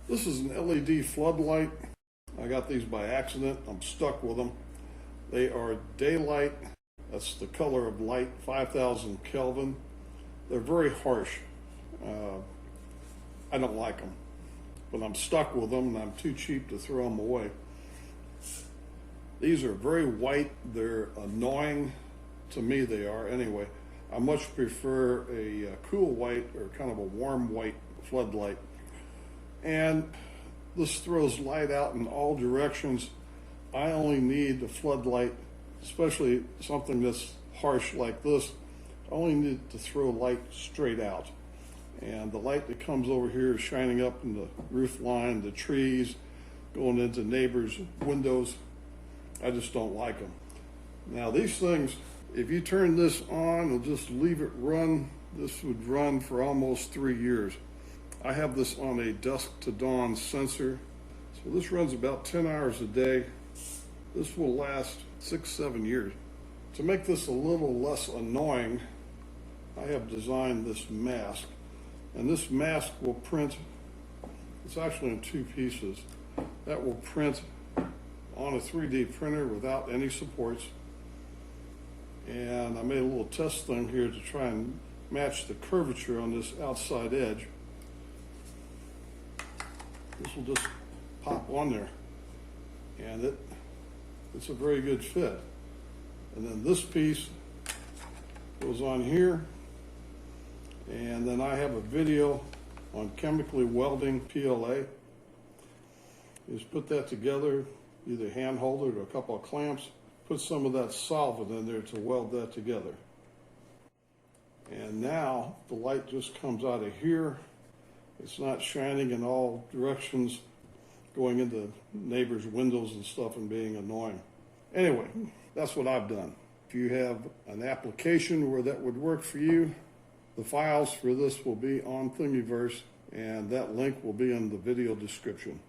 This is an LED floodlight. I got these by accident. I'm stuck with them. They are daylight. That's the color of light, 5,000 Kelvin. They're very harsh. I don't like them, but I'm stuck with them and I'm too cheap to throw them away. These are very white. They're annoying. To me, they are anyway. I much prefer a cool white or kind of a warm white floodlight. And this throws light out in all directions. I only need the floodlight, especially something that's harsh like this. I only need to throw light straight out. And the light that comes over here is shining up in the roof line, the trees, going into neighbors' windows. I just don't like them. Now these things, if you turn this on and just leave it run, this would run for almost 3 years. I have this on a dusk to dawn sensor. So this runs about 10 hours a day. This will last 6-7 years. To make this a little less annoying, I have designed this mask. And this mask will print, it's actually in 2 pieces, that will print on a 3D printer without any supports. And I made a little test thing here to try and match the curvature on this outside edge. This will just pop on there, and it's a very good fit. And then this piece goes on here, and then I have a video on chemically welding PLA. You just put that together, either hand hold it or a couple of clamps, put some of that solvent in there to weld that together. And now the light just comes out of here. It's not shining in all directions, going into neighbors' windows and stuff and being annoying. Anyway, that's what I've done. If you have an application where that would work for you, the files for this will be on Thingiverse, and that link will be in the video description.